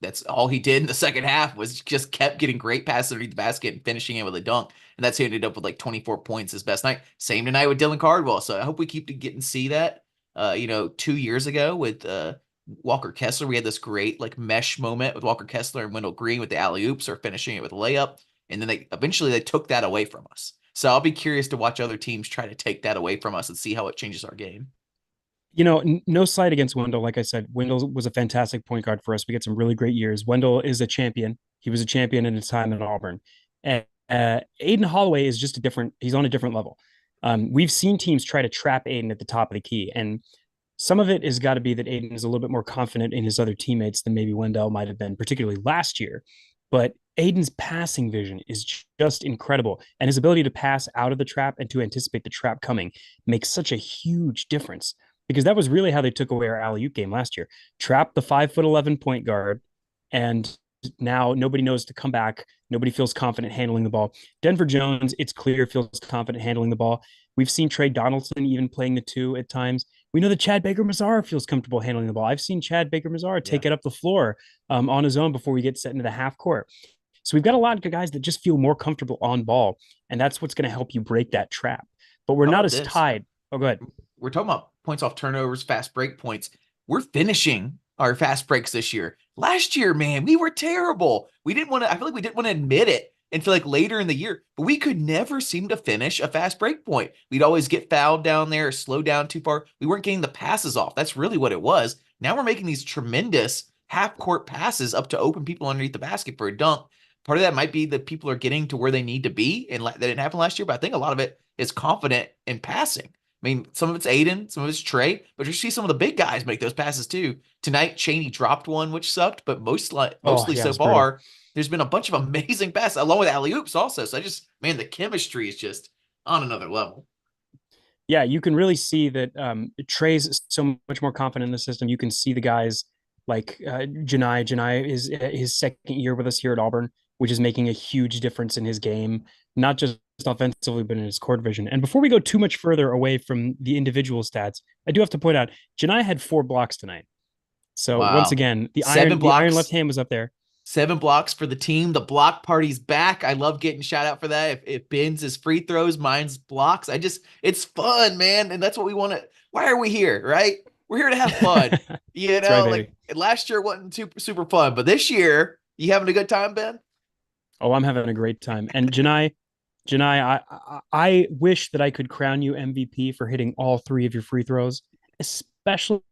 That's all he did in the second half was just kept getting great passes underneath the basket and finishing it with a dunk. And that's who ended up with like 24 points his best night. Same tonight with Dylan Cardwell. So I hope we keep getting to see that. 2 years ago with Walker Kessler, we had this great like mesh moment with Walker Kessler and Wendell Green with the alley oops or finishing it with a layup. And then they took that away from us. So I'll be curious to watch other teams try to take that away from us and see how it changes our game. No slight against Wendell. Like I said, Wendell was a fantastic point guard for us. We get some really great years. Wendell is a champion. He was a champion in his time at Auburn. And Aiden Holloway is just he's on a different level. We've seen teams try to trap Aiden at the top of the key. And some of it has got to be that Aiden is a little bit more confident in his other teammates than maybe Wendell might have been, particularly last year. But Aiden's passing vision is just incredible. And his ability to pass out of the trap and to anticipate the trap coming makes such a huge difference because that was really how they took away our alley-oop game last year. Trap the 5'11" point guard, and now nobody knows to come back. Nobody feels confident handling the ball. Denver Jones, it's clear, feels confident handling the ball. We've seen Trey Donaldson even playing the 2 at times. We know that Chad Baker-Mazara feels comfortable handling the ball. I've seen Chad Baker-Mazara take it up the floor on his own before we get set into the half court. So we've got a lot of guys that just feel more comfortable on ball, and that's what's going to help you break that trap. But we're not as tied. Oh, go ahead. We're talking about points off turnovers, fast break points. We're finishing our fast breaks this year. Last year, man, we were terrible. I feel like we didn't want to admit it until like later in the year, but we could never seem to finish a fast break point. We'd always get fouled down there or slow down too far. We weren't getting the passes off. That's really what it was. Now we're making these tremendous half court passes up to open people underneath the basket for a dunk. Part of that might be that people are getting to where they need to be, and that didn't happen last year, but I think a lot of it is confident in passing. I mean, some of it's Aiden, some of it's Trey, but you see some of the big guys make those passes too. Tonight, Cheney dropped one, which sucked, but Oh, mostly yeah, it so was brutal. far, there's been a bunch of amazing passes along with alley oops also. So I just, man, the chemistry is just on another level. Yeah, you can really see that Trey's so much more confident in the system. You can see the guys like Janai. Janai is his second year with us here at Auburn, which is making a huge difference in his game, not just offensively, but in his court vision. And before we go too much further away from the individual stats, I do have to point out Janai had 4 blocks tonight. So once Wow. again, Seven the iron left blocks, hand was up there. 7 blocks for the team. The block party's back. I love getting shout out for that. If Ben's is free throws, mine's blocks. It's fun, man. And that's what we want to. Why are we here, right? We're here to have fun. You That's right, know, like baby. last year wasn't super fun, but this year, you having a good time, Ben? Oh, I'm having a great time. And Janai, I wish that I could crown you MVP for hitting all 3 of your free throws, especially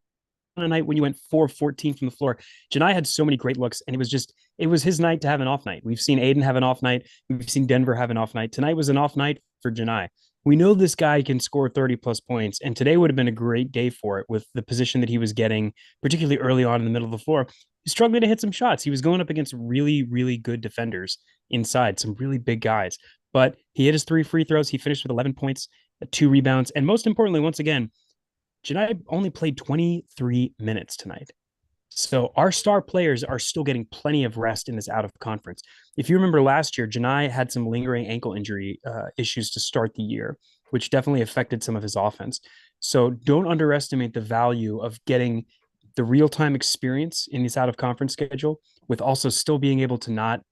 on a night when you went 4 of 14 from the floor. Janai had so many great looks, and it was his night to have an off night. We've seen Aiden have an off night. We've seen Denver have an off night. Tonight was an off night for Janai. We know this guy can score 30 plus points, and today would have been a great day for it with the position that he was getting, particularly early on in the middle of the floor. He's struggling to hit some shots. He was going up against really, really good defenders inside, some really big guys. But he hit his 3 free throws. He finished with 11 points, 2 rebounds, and most importantly, once again, Janai only played 23 minutes tonight. So our star players are still getting plenty of rest in this out of conference. If you remember last year, Janai had some lingering ankle injury issues to start the year, which definitely affected some of his offense. So don't underestimate the value of getting the real time experience in this out of conference schedule with also still being able to not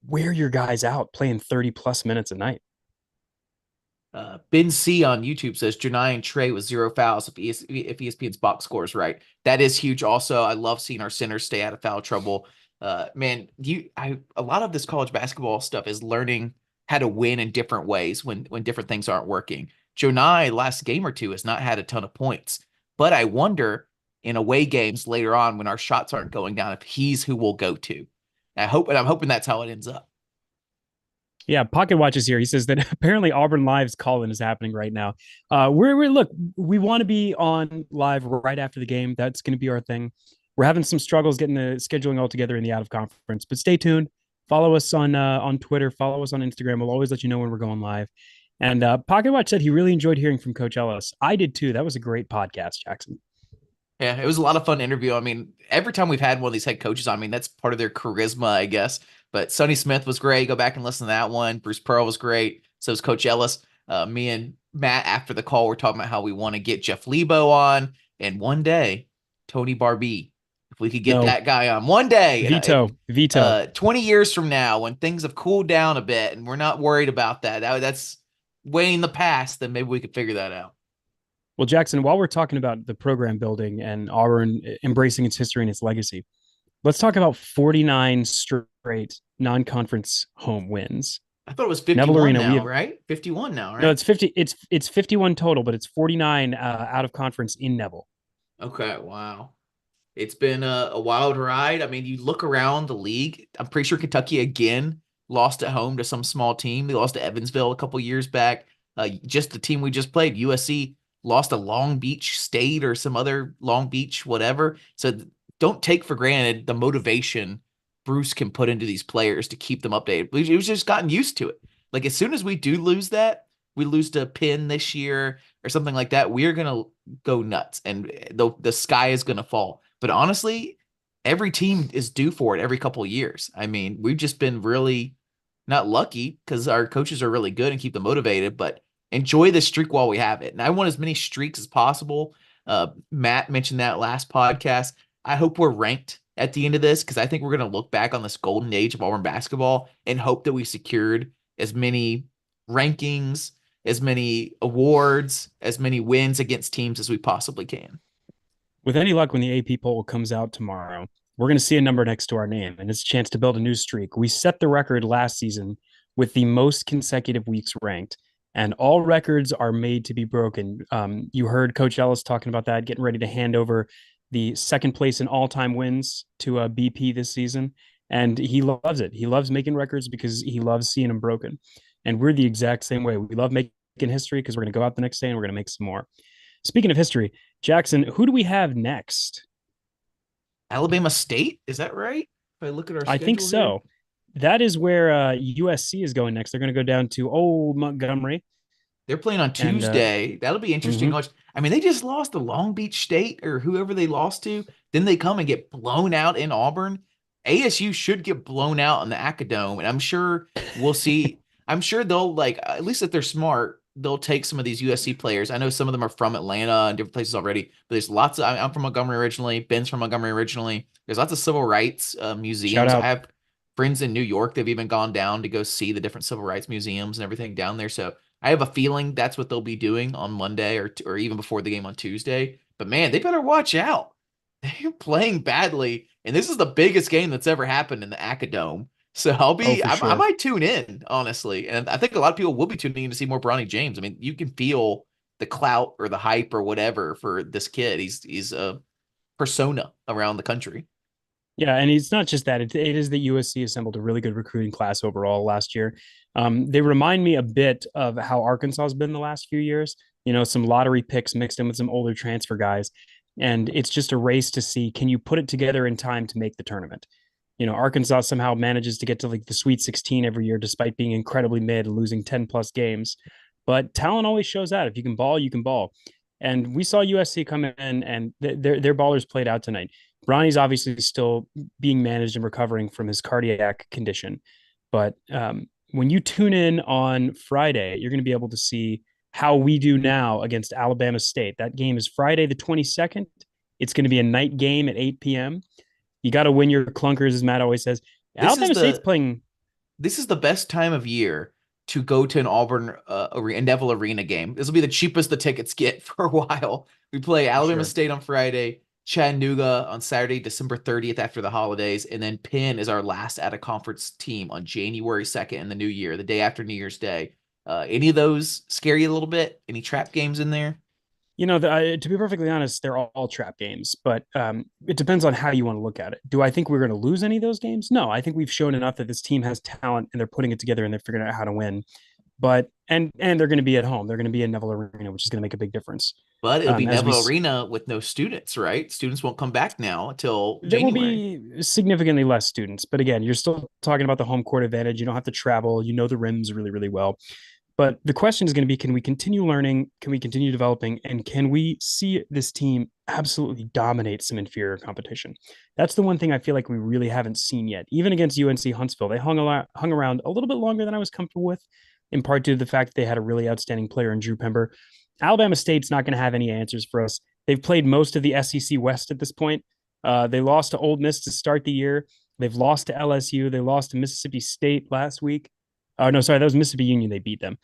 wear your guys out playing 30 plus minutes a night. Ben C on YouTube says Janai and Trey with 0 fouls if ESPN's box score is right. That is huge. Also, I love seeing our centers stay out of foul trouble. Man, a lot of this college basketball stuff is learning how to win in different ways when different things aren't working. Janai last game or two has not had a ton of points, but I wonder in away games later on when our shots aren't going down if he's who we'll go to. I'm hoping that's how it ends up. Yeah, Pocket Watch is here. He says that apparently Auburn Live's call-in is happening right now. We're look, we want to be on live right after the game. That's going to be our thing. We're having some struggles getting the scheduling all together in the out of conference, but stay tuned. Follow us on Twitter. Follow us on Instagram. We'll always let you know when we're going live. And Pocket Watch said he really enjoyed hearing from Coach Ellis. I did too. That was a great podcast, Jackson. Yeah, it was a lot of fun interview. I mean, every time we've had one of these head coaches, I mean, that's part of their charisma, I guess. But Sonny Smith was great. Go back and listen to that one. Bruce Pearl was great. So was Coach Ellis. Me and Matt after the call, we're talking about how we want to get Jeff Lebo on, and one day, Tony Barbee. If we could get No, that guy on one day, veto. 20 years from now, when things have cooled down a bit and we're not worried about that's way in the past, then maybe we could figure that out. Well, Jackson, while we're talking about the program building and Auburn embracing its history and its legacy, let's talk about 49 straight non-conference home wins. I thought it was Neville 51 Arena, we now, have right? 51 now, no, right? it's 50, it's 51 total, but it's 49 out of conference in Neville. Okay, wow. It's been a wild ride. I mean, you look around the league. I'm pretty sure Kentucky again lost at home to some small team. They lost to Evansville a couple years back. Just the team we just played, USC, lost to Long Beach State or some other Long Beach, whatever. So don't take for granted the motivation Bruce can put into these players to keep them updated. We've just gotten used to it. Like as soon as we do lose that, we lose to Penn this year or something like that, we're gonna go nuts and the sky is gonna fall. But honestly, every team is due for it every couple of years. I mean, we've just been really not lucky because our coaches are really good and keep them motivated, but enjoy the streak while we have it. And I want as many streaks as possible. Matt mentioned that last podcast. I hope we're ranked at the end of this because I think we're going to look back on this golden age of Auburn basketball and hope that we secured as many rankings, as many awards, as many wins against teams as we possibly can. With any luck, when the AP poll comes out tomorrow, we're going to see a number next to our name, and it's a chance to build a new streak. We set the record last season with the most consecutive weeks ranked, and all records are made to be broken. You heard Coach Ellis talking about that, getting ready to hand over the second place in all-time wins to a BP this season, and he loves it. He loves making records because he loves seeing them broken, and we're the exact same way. We love making in history because we're going to go out the next day and we're going to make some more. Speaking of history, Jackson, who do we have next? Alabama State, is that right? If I look at our I think schedule here, so. That is where USC is going next. They're going to go down to old Montgomery. they're playing on And Tuesday. That'll be interesting to mhm. watch. I mean, they just lost to Long Beach State or whoever they lost to. Then they come and get blown out in Auburn. ASU should get blown out in the Acadome, and I'm sure we'll see. I'm sure they'll like at least if they're smart, they'll take some of these USC players. I know some of them are from Atlanta and different places already, but there's lots of. I'm from Montgomery originally. Ben's from Montgomery originally. There's lots of civil rights Shout museums. I out. have friends in New York. They've even gone down to go see the different civil rights museums and everything down there. So I have a feeling that's what they'll be doing on Monday or even before the game on Tuesday. But man, they better watch out. They're playing badly, and this is the biggest game that's ever happened in the Acadome. So Oh, for I sure. might tune in honestly, and I think a lot of people will be tuning in to see more Bronny James. I mean, you can feel the clout or the hype or whatever for this kid. He's a persona around the country. Yeah, and it's not just that. It is that USC assembled a really good recruiting class overall last year. They remind me a bit of how Arkansas has been the last few years. You know, some lottery picks mixed in with some older transfer guys. And it's just a race to see, can you put it together in time to make the tournament? You know, Arkansas somehow manages to get to like the Sweet 16 every year, despite being incredibly mid, losing 10 plus games. But talent always shows out. If you can ball, you can ball. And we saw USC come in and their ballers played out tonight. Bronny's obviously still being managed and recovering from his cardiac condition. But when you tune in on Friday, you're going to be able to see how we do now against Alabama State. That game is Friday the 22nd. It's going to be a night game at 8 p.m. You got to win your clunkers, as Matt always says. This is Alabama State's the playing. this is the best time of year to go to an Auburn Neville Arena game. This will be the cheapest the tickets get for a while. We play For Alabama sure. State on Friday, Chattanooga on Saturday, December 30th after the holidays, and then Penn is our last out of conference team on January 2nd in the new year, the day after New Year's Day. Any of those scare you a little bit? Any trap games in there? You know, to be perfectly honest, they're all trap games, but it depends on how you want to look at it. Do I think we're going to lose any of those games? No, I think we've shown enough that this team has talent and they're putting it together and they're figuring out how to win. But and they're going to be at home. They're going to be in Neville Arena, which is going to make a big difference. But it'll be As we Neville Arena with no students, right? Students won't come back now until There will January. be significantly less students, but again, you're still talking about the home court advantage. You don't have to travel. You know the rims really, really well. But the question is going to be, can we continue learning? Can we continue developing? And can we see this team absolutely dominate some inferior competition? That's the one thing I feel like we really haven't seen yet. Even against UNC Huntsville, they hung around a little bit longer than I was comfortable with, in part due to the fact that they had a really outstanding player in Drew Pember. Alabama State's not going to have any answers for us. They've played most of the SEC West at this point. They lost to Ole Miss to start the year. They've lost to LSU. They lost to Mississippi State last week. Oh, no, sorry, that was Mississippi Union. They beat them.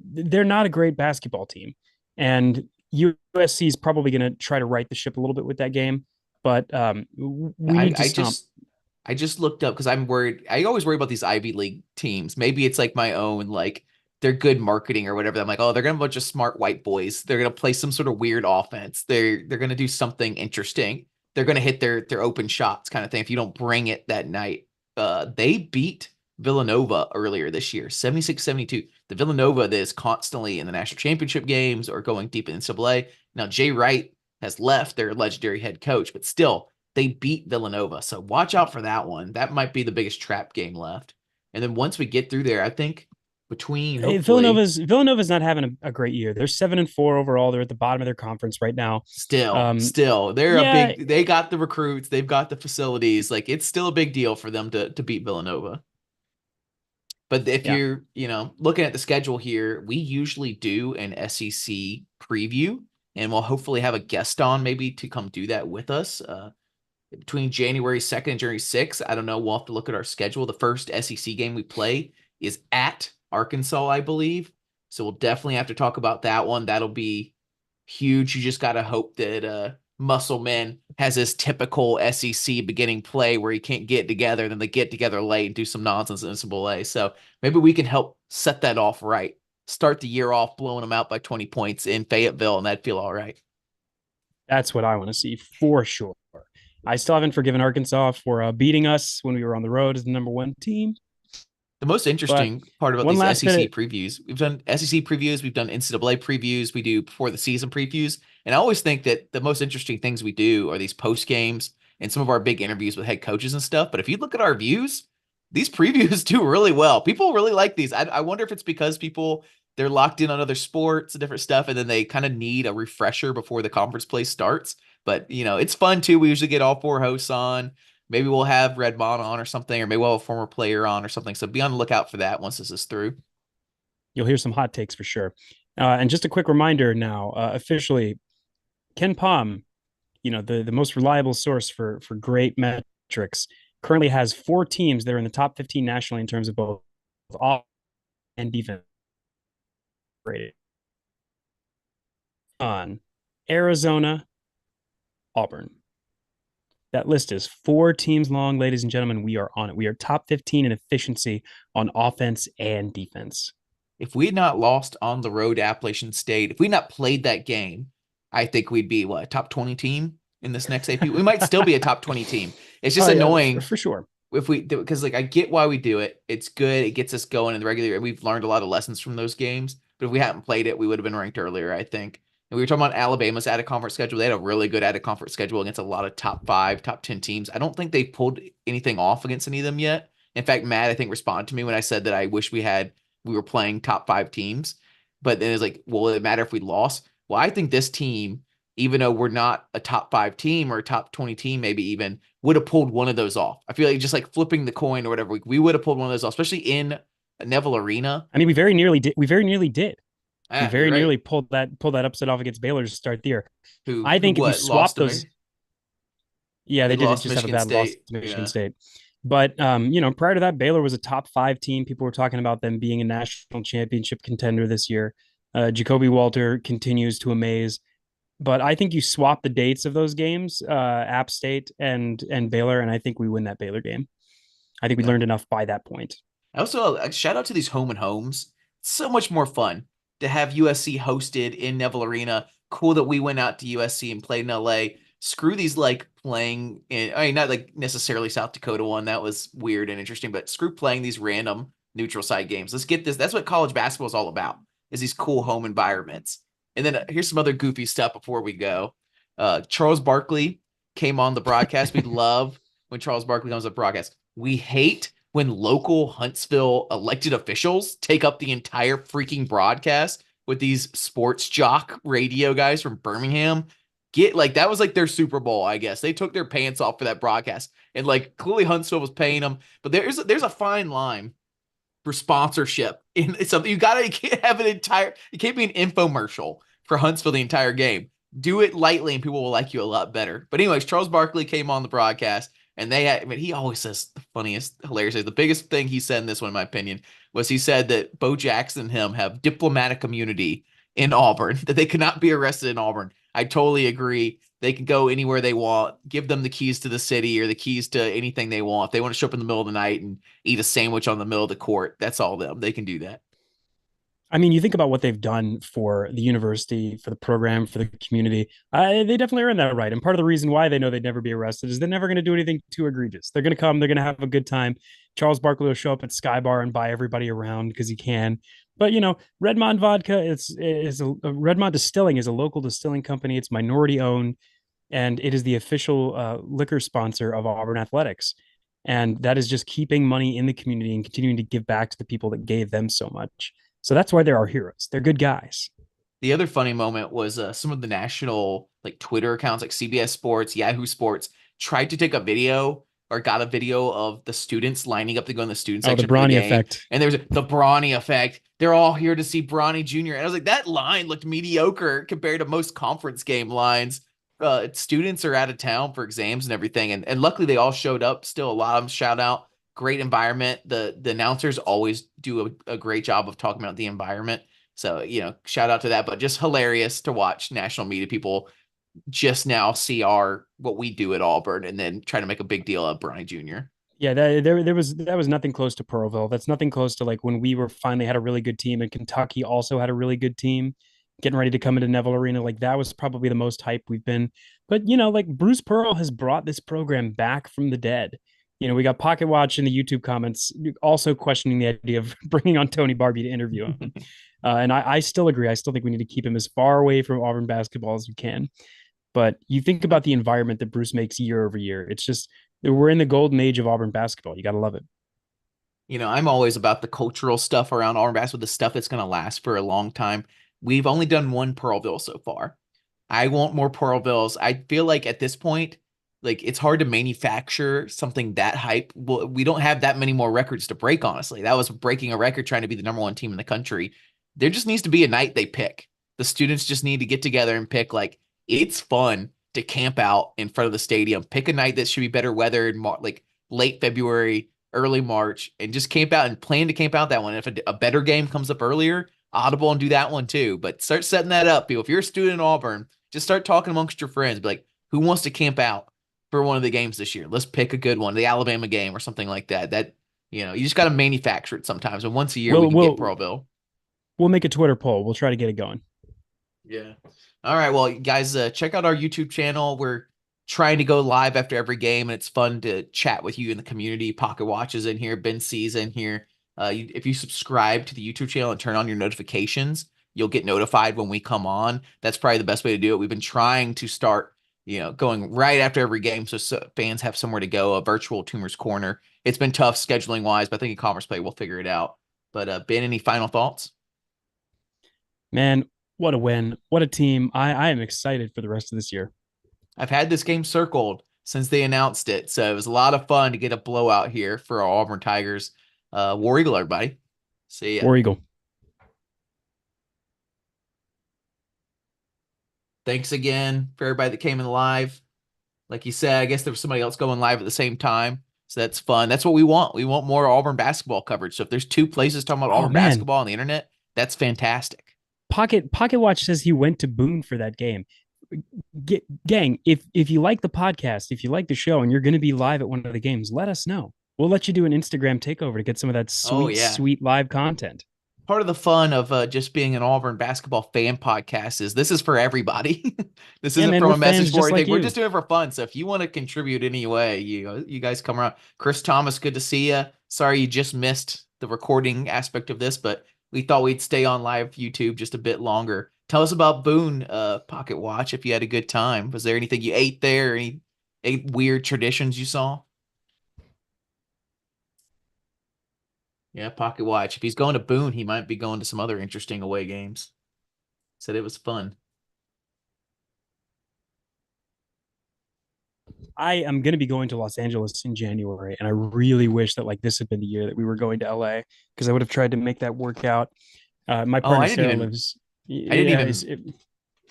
They're not a great basketball team. And USC is probably going to try to right the ship a little bit with that game. But we I, need to I stomp. just I just looked up because I'm worried. I always worry about these Ivy League teams. Maybe it's like my own, like they're good marketing or whatever. I'm like, oh, they're gonna have a bunch of smart white boys. They're gonna play some sort of weird offense. They're gonna do something interesting. They're gonna hit their open shots kind of thing. If you don't bring it that night, they beat Villanova earlier this year, 76-72. The Villanova that is constantly in the national championship games or going deep in NCAA. Now Jay Wright has left, their legendary head coach, but still they beat Villanova. So watch out for that one. That might be the biggest trap game left. And then once we get through there, I think between hopefully Villanova's not having a great year. They're 7-4 overall. They're at the bottom of their conference right now. Um, still they're a yeah, big they got the recruits, they've got the facilities. Like it's still a big deal for them to beat Villanova. But if yeah. you're, looking at the schedule here, we usually do an SEC preview and we'll hopefully have a guest on maybe to come do that with us. Between January 2nd and January 6th. I don't know. We'll have to look at our schedule. The first SEC game we play is at Arkansas, I believe. So we'll definitely have to talk about that one. That'll be huge. You just got to hope that Muscleman has his typical SEC beginning play where he can't get together, then they get together late and do some nonsense in NCAA. So maybe we can help set that off right. Start the year off blowing them out by 20 points in Fayetteville, and that'd feel all right. That's what I want to see for sure. I still haven't forgiven Arkansas for beating us when we were on the road as the number one team. The most But interesting part about one these last SEC bit, previews, we've done SEC previews, we've done NCAA previews, we do before the season previews. And I always think that the most interesting things we do are these post games and some of our big interviews with head coaches and stuff. But if you look at our views, these previews do really well. People really like these. I wonder if it's because people they're locked in on other sports and different stuff, and then they kind of need a refresher before the conference play starts. But it's fun too. We usually get all four hosts on. Maybe we'll have Redmond on or something, or maybe we'll have a former player on or something. So be on the lookout for that once this is through. you'll hear some hot takes for sure. And just a quick reminder now, officially, Ken Palm, the most reliable source for great metrics, currently has four teams that are in the top 15 nationally in terms of both off and defense rated. On Arizona, Auburn. That list is four teams long, ladies and gentlemen. We are on it. We are top 15 in efficiency on offense and defense. If we had not lost on the road to Appalachian State, if we had not played that game, I think we'd be what, a top 20 team in this next AP. We might still be a top 20 team. It's just Oh yeah, annoying for sure. if we do, because like I get why we do it. It's good. It gets us going in the regular. We've learned a lot of lessons from those games. But if we hadn't played it, we would have been ranked earlier, I think. And we were talking about Alabama's out of conference schedule. They had a really good out of conference schedule against a lot of top 5, top 10 teams. I don't think they pulled anything off against any of them yet. In fact, Matt, I think, responded to me when I said that I wish we were playing top 5 teams. But then it's like, well, will it matter if we lost? Well, I think this team, even though we're not a top 5 team or a top 20 team, maybe even, would have pulled one of those off. I feel like just like flipping the coin or whatever, we would have pulled one of those off, especially in Neville Arena. I mean, we very nearly did. We very nearly did. We Ah, you're very right. nearly pulled that upset off against Baylor to start the year. Who I who think if you what lost swap to me? those, yeah, They they did lost to just have a Michigan bad loss State. to Michigan Yeah. State. But prior to that, Baylor was a top 5 team. People were talking about them being a national championship contender this year. Jacoby Walter continues to amaze. But I think you swap the dates of those games, App State and Baylor, and I think we win that Baylor game. I think we Yeah. learned enough by that point. Also, shout out to these home and homes. It's so much more fun to have USC hosted in Neville Arena. Cool that we went out to USC and played in LA. Screw these like playing in, I mean, not like necessarily South Dakota one. That was weird and interesting, but screw playing these random neutral site games. Let's get this. That's what college basketball is all about, is these cool home environments. And then here's some other goofy stuff before we go. Charles Barkley came on the broadcast. We love when Charles Barkley comes on the broadcast. We hate when local Huntsville elected officials take up the entire freaking broadcast with these sports jock radio guys from Birmingham. Get like that was like their Super Bowl, I guess. They took their pants off for that broadcast. And like clearly Huntsville was paying them, but there's a fine line for sponsorship in something. You can't have an entire, it can't be an infomercial for Huntsville the entire game. Do it lightly and people will like you a lot better. But anyways, Charles Barkley came on the broadcast and I mean, he always says the funniest, hilarious. The biggest thing he said in this one, in my opinion, was he said that Bo Jackson and him have diplomatic immunity in Auburn, that they could not be arrested in Auburn. I totally agree. They can go anywhere they want. Give them the keys to the city or the keys to anything they want. If they want to show up in the middle of the night and eat a sandwich on the middle of the court, that's all them. They can do that. I mean, you think about what they've done for the university, for the program, for the community. They definitely earned that right. And part of the reason why they know they'd never be arrested is they're never going to do anything too egregious. They're going to come, they're going to have a good time. Charles Barkley will show up at Sky Bar and buy everybody around because he can. But Redmond Vodka is a Redmond Distilling is a local distilling company. It's minority owned, and it is the official liquor sponsor of Auburn Athletics. And that is just keeping money in the community and continuing to give back to the people that gave them so much. So that's why they're our heroes. They're good guys. The other funny moment was some of the national like Twitter accounts like CBS Sports, Yahoo Sports tried to take a video or got a video of the students lining up to go in the student Oh, the section for the Bronny game. effect. And there's the Bronny effect. They're all here to see Bronny Jr. And I was like, that line looked mediocre compared to most conference game lines. Students are out of town for exams and everything. And luckily they all showed up. Still a lot of them shout out. Great environment. The announcers always do a great job of talking about the environment. So, shout out to that, but just hilarious to watch national media people just now see what we do at Auburn and then try to make a big deal of Bronny Jr. Yeah, that was nothing close to Pearlville. That's nothing close to like when we were finally had a really good team and Kentucky also had a really good team getting ready to come into Neville Arena. Like that was probably the most hype we've been. But like Bruce Pearl has brought this program back from the dead. We got Pocket Watch in the YouTube comments also questioning the idea of bringing on Tony Barbie to interview him. And I still agree. I still think we need to keep him as far away from Auburn basketball as we can. But you think about the environment that Bruce makes year over year. It's just we're in the golden age of Auburn basketball. You got to love it. I'm always about the cultural stuff around Auburn basketball, the stuff that's going to last for a long time. We've only done one Pearlville so far. I want more Pearlvilles. I feel like at this point, like it's hard to manufacture something that hype. Well, we don't have that many more records to break, honestly. That was breaking a record trying to be the number one team in the country. There just needs to be a night they pick. The students just need to get together and pick, like, it's fun to camp out in front of the stadium. Pick a night that should be better weather in like late February, early March, and just camp out and plan to camp out that one. If a better game comes up earlier, audible and do that one too. But start setting that up, people. If you're a student in Auburn, just start talking amongst your friends. Be like, who wants to camp out for one of the games this year? Let's pick a good one, the Alabama game or something like that. You just got to manufacture it sometimes. And once a year, we We'll can get we'll Pearlville. we'll make a Twitter poll. We'll try to get it going. Yeah. All right. Well, guys, check out our YouTube channel. We're trying to go live after every game, and it's fun to chat with you in the community. Pocket Watch is in here. Ben C's in here. If you subscribe to the YouTube channel and turn on your notifications, you'll get notified when we come on. That's probably the best way to do it. We've been trying to start, going right after every game so fans have somewhere to go, a virtual Tumors Corner. It's been tough scheduling wise, but I think in Conference Play we'll figure it out. But Ben, any final thoughts? Man, what a win. What a team. I am excited for the rest of this year. I've had this game circled since they announced it, so it was a lot of fun to get a blowout here for our Auburn Tigers. War Eagle, everybody. See ya. War Eagle. Thanks again for everybody that came in live. Like you said, I guess there was somebody else going live at the same time. So that's fun. That's what we want. We want more Auburn basketball coverage. So if there's two places talking about Oh Auburn man. basketball on the internet, that's fantastic. Pocket Watch says he went to Boone for that game. Gang, if you like the podcast, if you like the show, and you're going to be live at one of the games, let us know. We'll let you do an Instagram takeover to get some of that Oh, sweet, yeah. sweet live content. Part of the fun of just being an Auburn basketball fan podcast is this is for everybody. This Yeah, isn't man, from we're a message fans just board or like anything. We're you. just doing it for fun. So if you want to contribute any way, you guys come around. Chris Thomas, good to see you. Sorry you just missed the recording aspect of this, but we thought we'd stay on live YouTube just a bit longer. Tell us about Boone Pocket Watch if you had a good time. Was there anything you ate there? Any weird traditions you saw? Yeah, Pocket Watch. If he's going to Boone, he might be going to some other interesting away games. Said it was fun. I am going to be going to Los Angeles in January, and I really wish that like this had been the year that we were going to LA because I would have tried to make that work out. My Oh, partner Sarah lives. I didn't Yeah, even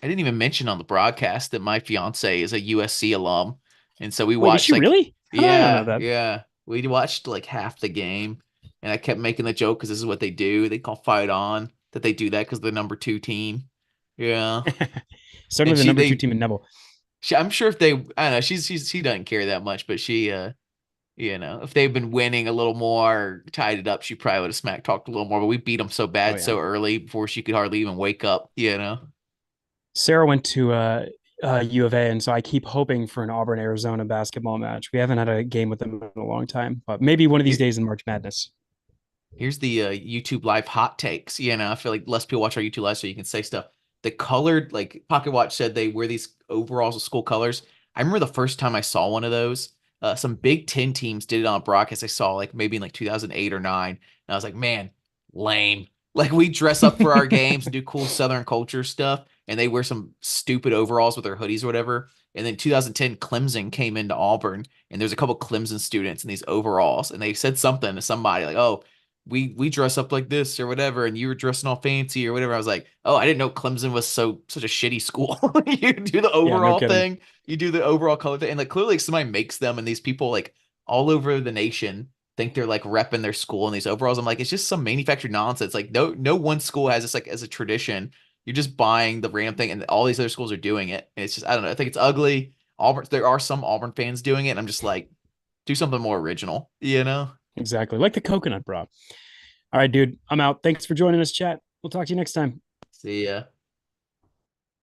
I didn't even mention on the broadcast that my fiance is a USC alum. And so we wait, is watched she like, really? How did I not know yeah, that? yeah. We watched like half the game. And I kept making the joke because this is what they do. They call Fight On that they do that because they're the number two team. Yeah. Starting And with the number two team in Neville. I'm sure if they, I don't know, she doesn't care that much, but if they've been winning a little more, tied it up, she probably would have smack talked a little more. But we beat them so Oh bad yeah. so early before she could hardly even wake up. Sarah went to U of A, and so I keep hoping for an Auburn Arizona basketball match. We haven't had a game with them in a long time, but maybe one of these Here, days in March Madness. here's the YouTube live hot takes. I feel like less people watch our YouTube live so you can say stuff. The colored, like Pocket Watch said, they wear these overalls with school colors. I remember the first time I saw one of those. Some Big Ten teams did it on a broadcast. I saw like maybe in like 2008 or nine, and I was like, man, lame. Like we dress up for our games and do cool Southern culture stuff, and they wear some stupid overalls with their hoodies or whatever. And then 2010, Clemson came into Auburn, and there's a couple Clemson students in these overalls, and they said something to somebody like, "Oh, we dress up like this or whatever, and you were dressing all fancy or whatever." I was like, "Oh, I didn't know Clemson was such a shitty school." You do the Yeah, no overall kidding. thing, you do the overall color thing, and like clearly somebody makes them, and these people like all over the nation think they're like repping their school in these overalls. I'm like, it's just some manufactured nonsense. Like no one school has this like as a tradition. You're just buying the random thing, and all these other schools are doing it. And it's just I don't know. I think it's ugly. Auburn, there are some Auburn fans doing it, and I'm just like, do something more original. Exactly. Like the coconut bra. All right, dude. I'm out. Thanks for joining us, chat. We'll talk to you next time. See ya.